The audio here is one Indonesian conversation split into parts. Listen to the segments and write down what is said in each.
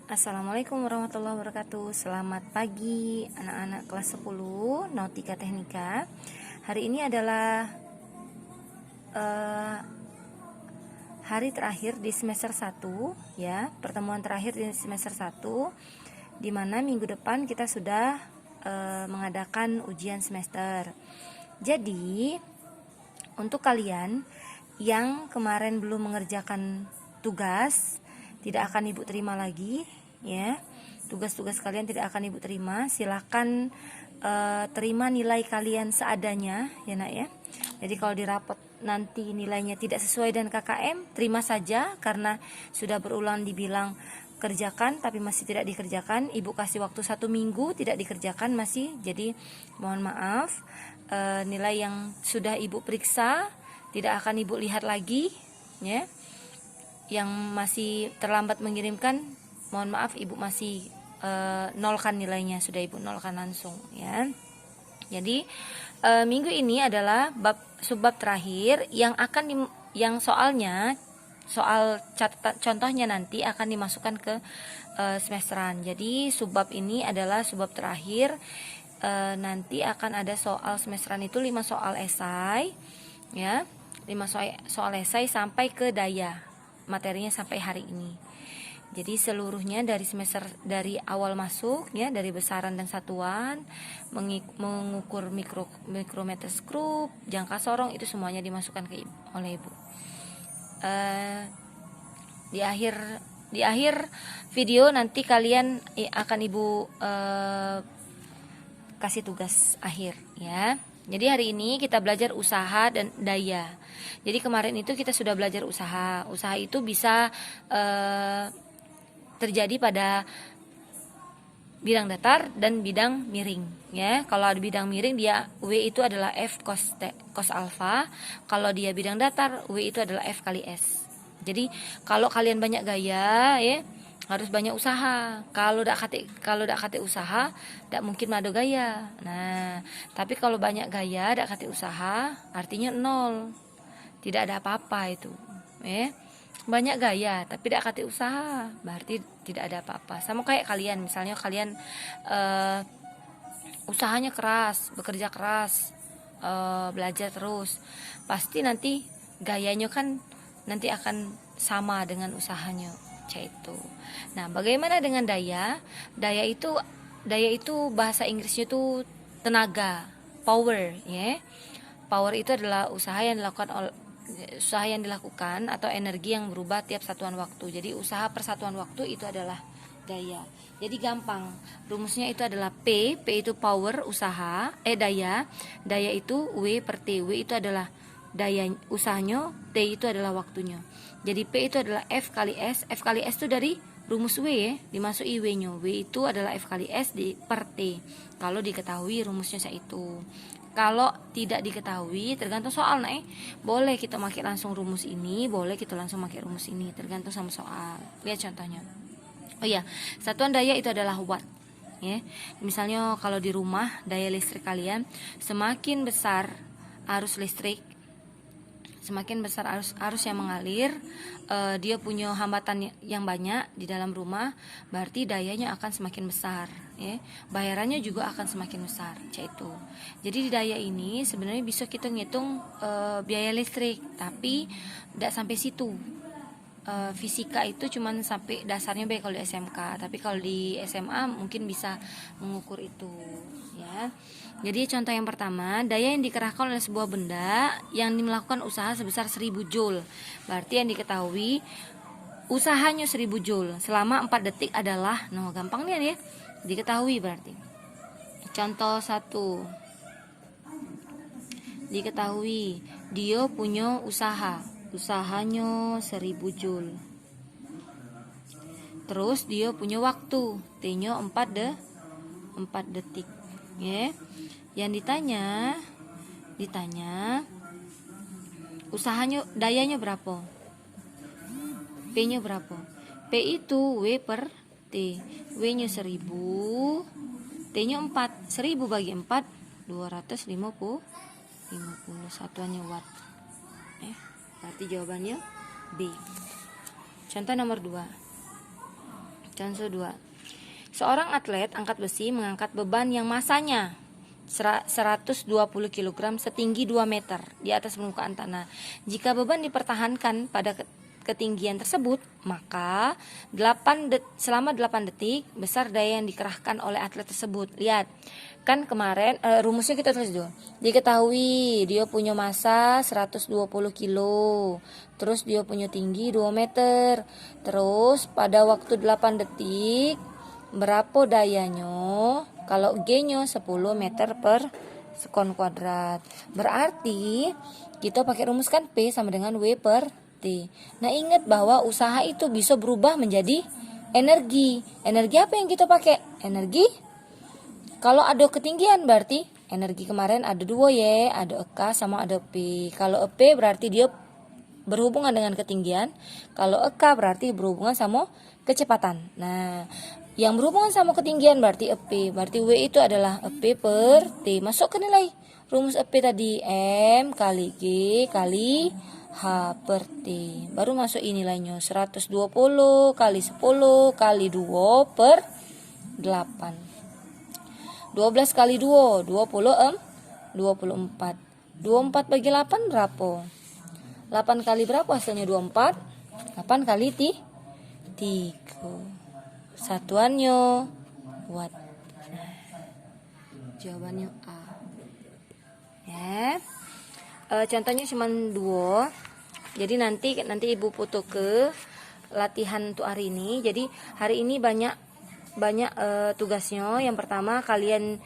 Assalamualaikum warahmatullahi wabarakatuh. Selamat pagi anak-anak kelas 10 Nautika Teknika. Hari ini adalah hari terakhir di semester 1 ya, pertemuan terakhir di semester 1, di mana minggu depan kita sudah mengadakan ujian semester. Jadi untuk kalian yang kemarin belum mengerjakan tugas, tidak akan Ibu terima lagi ya. Tugas-tugas kalian tidak akan Ibu terima. Silakan terima nilai kalian seadanya ya nak ya. Jadi kalau di rapot nanti nilainya tidak sesuai dengan KKM, terima saja karena sudah berulang dibilang kerjakan tapi masih tidak dikerjakan. Ibu kasih waktu 1 minggu tidak dikerjakan masih. Jadi mohon maaf, nilai yang sudah Ibu periksa tidak akan Ibu lihat lagi ya. Yang masih terlambat mengirimkan, mohon maaf Ibu masih nolkan nilainya, sudah Ibu nolkan langsung ya. Jadi minggu ini adalah subbab terakhir yang soal catatan contohnya nanti akan dimasukkan ke semesteran. Jadi subbab ini adalah subbab terakhir. Nanti akan ada soal semesteran itu 5 soal esai ya, 5 soal esai sampai ke daya. Materinya sampai hari ini. Jadi seluruhnya dari awal masuk ya, dari besaran dan satuan, mengukur mikrometer skrup, jangka sorong, itu semuanya dimasukkan oleh Ibu. Di akhir video nanti kalian akan Ibu kasih tugas akhir ya. Jadi hari ini kita belajar usaha dan daya. Jadi kemarin itu kita sudah belajar usaha. Usaha itu bisa terjadi pada bidang datar dan bidang miring ya. Kalau ada bidang miring dia W itu adalah F cos alpha. Kalau dia bidang datar W itu adalah F kali S. Jadi kalau kalian banyak gaya ya, harus banyak usaha. Kalau dak kate usaha, dak mungkin ada gaya. Nah, tapi kalau banyak gaya dak kate usaha, artinya 0. Tidak ada apa-apa itu. Banyak gaya tapi dak kate usaha, berarti tidak ada apa-apa. Sama kayak kalian, misalnya kalian usahanya keras, bekerja keras, belajar terus, pasti nanti gayanya kan nanti akan sama dengan usahanya. Itu. Nah, bagaimana dengan daya? Daya itu bahasa Inggrisnya itu tenaga, power, ya. Power itu adalah usaha yang dilakukan atau energi yang berubah tiap satuan waktu. Jadi usaha per satuan waktu itu adalah daya. Jadi gampang. Rumusnya itu adalah P itu power usaha, daya. Daya itu W per T. W itu adalah daya usahanya, T itu adalah waktunya. Jadi P itu adalah F kali S. F kali S itu dari rumus W ya, dimasuki W-nya. W itu adalah F kali S per T. Kalau diketahui rumusnya itu. Kalau tidak diketahui, tergantung soal boleh kita pakai langsung rumus ini, boleh kita langsung pakai rumus ini, tergantung sama soal. Lihat contohnya. Oh iya, satuan daya itu adalah watt. Ya. Misalnya kalau di rumah daya listrik kalian semakin besar arus listrik, semakin besar arus yang mengalir, dia punya hambatan yang banyak di dalam rumah, berarti dayanya akan semakin besar ya. Bayarannya juga akan semakin besar, itu. Jadi di daya ini sebenarnya bisa kita ngitung biaya listrik, tapi tidak sampai situ. Fisika itu cuman sampai dasarnya baik kalau di SMK, tapi kalau di SMA mungkin bisa mengukur itu ya. Jadi contoh yang pertama, daya yang dikerahkan oleh sebuah benda yang melakukan usaha sebesar 1000 joule. Berarti yang diketahui usahanya 1000 joule selama 4 detik adalah, gampang nih ya, diketahui berarti. Contoh 1. Diketahui dia punya usahanya 1000 joule. Terus dia punya waktu, T-nya 4 detik. Ya. Yang ditanya usahanya, dayanya berapa? P-nya berapa? P itu W per T. W-nya 1000, T-nya 4. 1000 bagi 4 250 satuannya watt. Berarti jawabannya B. Contoh nomor 2. Contoh 2. Seorang atlet angkat besi mengangkat beban yang masanya 120 kg setinggi 2 meter di atas permukaan tanah. Jika beban dipertahankan pada ketinggian tersebut, maka selama 8 detik besar daya yang dikerahkan oleh atlet tersebut. Lihat, kan kemarin rumusnya kita tulis dulu. Diketahui dia punya massa 120 kilo, terus dia punya tinggi 2 meter. Terus pada waktu 8 detik berapa dayanya? Kalau G-nya 10 meter per sekon kuadrat. Berarti kita pakai rumus kan P sama dengan W per T. Nah, ingat bahwa usaha itu bisa berubah menjadi energi. Energi apa yang kita pakai? Energi. Kalau ada ketinggian berarti energi kemarin ada 2 ya, ada K sama ada P. Kalau P berarti dia berhubungan dengan ketinggian. Kalau K berarti berhubungan sama kecepatan. Nah, yang berhubungan sama ketinggian berarti EP. Berarti W itu adalah EP per T. Masuk ke nilai rumus EP tadi. M kali G kali H per T. Baru masuk ini nilainya. 120 kali 10 kali 2 per 8. 12 kali 2. 24. 24 bagi 8 berapa? 8 kali berapa hasilnya? 24. 8 kali 3. Satuannya watt. Jawabannya A. Ya. Contohnya cuma 2. Jadi nanti ibu foto ke latihan untuk hari ini. Jadi hari ini banyak tugasnya. Yang pertama kalian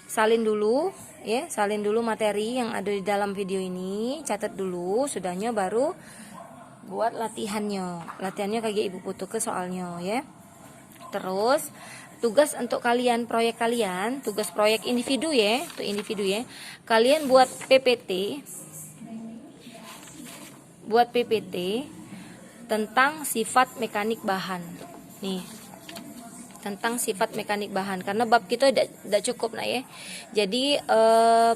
salin dulu ya, salin dulu materi yang ada di dalam video ini, catat dulu, sudahnya baru buat latihannya kayak ibu foto ke soalnya ya. Terus tugas untuk kalian, tugas proyek individu ya, untuk individu ya, kalian buat PPT tentang sifat mekanik bahan nih, tentang sifat mekanik bahan, karena bab kita tidak cukup nah ya. Jadi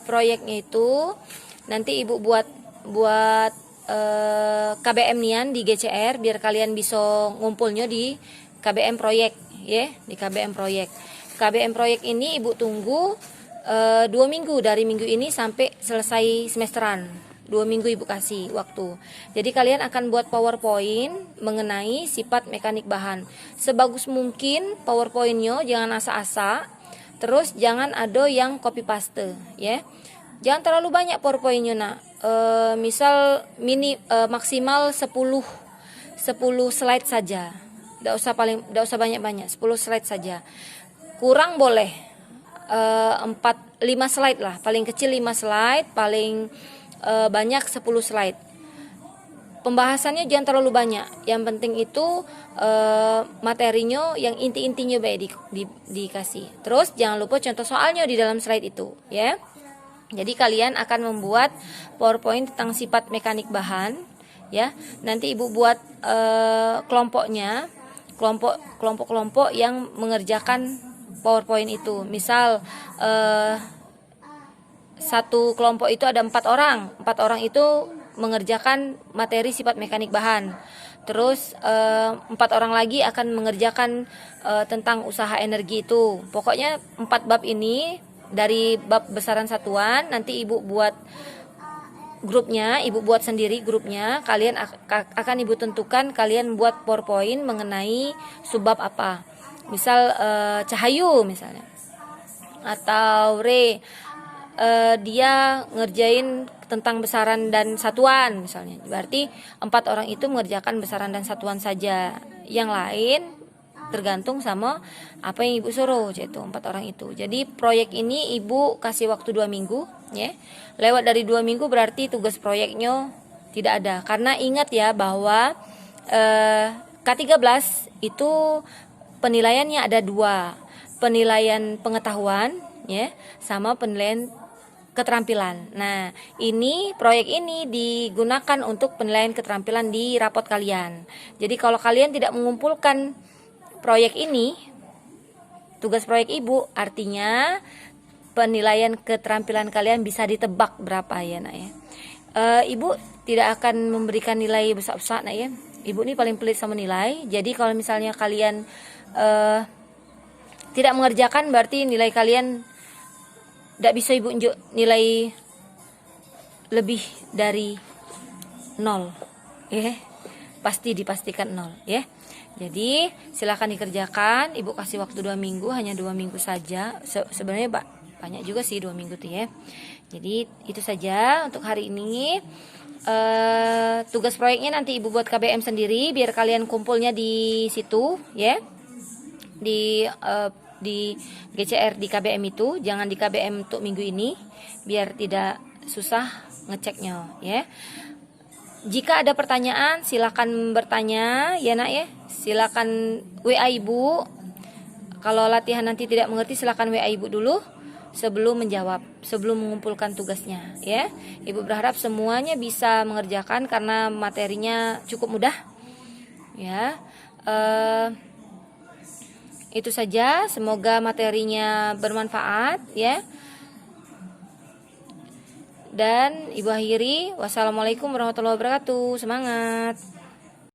proyeknya itu nanti ibu buat KBM nian di GCR biar kalian bisa ngumpulnya di KBM proyek ya, di KBM proyek. KBM proyek ini ibu tunggu 2 minggu dari minggu ini sampai selesai semesteran. 2 minggu ibu kasih waktu. Jadi kalian akan buat PowerPoint mengenai sifat mekanik bahan. Sebagus mungkin PowerPointnya jangan asa-asa. Terus jangan ada yang copy paste ya. Jangan terlalu banyak PowerPoint-nya nak. Misal maksimal 10 slide saja. Enggak usah banyak-banyak, 10 slide saja. Kurang boleh 5 slide lah. Paling kecil 5 slide, paling banyak 10 slide. Pembahasannya jangan terlalu banyak. Yang penting itu materinya yang inti-intinya baik dikasih. Terus jangan lupa contoh soalnya di dalam slide itu ya. Jadi kalian akan membuat PowerPoint tentang sifat mekanik bahan ya. Nanti ibu buat kelompoknya, kelompok yang mengerjakan PowerPoint itu. Misal satu kelompok itu ada 4 orang. 4 orang itu mengerjakan materi sifat mekanik bahan. Terus 4 orang lagi akan mengerjakan tentang usaha energi itu. Pokoknya 4 bab ini dari bab besaran satuan. Nanti ibu buat grupnya, ibu buat sendiri grupnya. Kalian akan ibu tentukan kalian buat PowerPoint mengenai subbab apa. Misal Cahayu misalnya, atau dia ngerjain tentang besaran dan satuan misalnya. Berarti 4 orang itu mengerjakan besaran dan satuan saja. Yang lain tergantung sama apa yang ibu suruh, yaitu 4 orang itu. Jadi proyek ini ibu kasih waktu 2 minggu ya. Lewat dari 2 minggu berarti tugas proyeknya tidak ada. Karena ingat ya bahwa K13 itu penilaiannya ada 2. Penilaian pengetahuan ya, sama penilaian keterampilan. Nah, ini proyek ini digunakan untuk penilaian keterampilan di rapot kalian. Jadi kalau kalian tidak mengumpulkan proyek ini, tugas proyek ibu, artinya penilaian keterampilan kalian bisa ditebak berapa ya nak ya. Ibu tidak akan memberikan nilai besar-besar nak ya. Ibu ini paling pelit sama nilai. Jadi kalau misalnya kalian tidak mengerjakan, berarti nilai kalian tidak bisa ibu unjuk nilai lebih dari 0, ya. Pasti dipastikan 0, ya. Jadi silahkan dikerjakan. Ibu kasih waktu 2 minggu, hanya 2 minggu saja. Sebenarnya banyak juga sih 2 minggu tuh, ya. Jadi itu saja untuk hari ini. Tugas proyeknya nanti ibu buat KBM sendiri, biar kalian kumpulnya di situ, ya. Di GCR di KBM itu, jangan di KBM untuk minggu ini, biar tidak susah ngeceknya, ya. Jika ada pertanyaan silakan bertanya, ya nak, ya. Silakan WA ibu. Kalau latihan nanti tidak mengerti, silakan WA ibu dulu sebelum menjawab, sebelum mengumpulkan tugasnya, ya. Ibu berharap semuanya bisa mengerjakan karena materinya cukup mudah, ya. Itu saja, semoga materinya bermanfaat, ya. Dan ibu akhiri, wassalamualaikum warahmatullahi wabarakatuh. Semangat.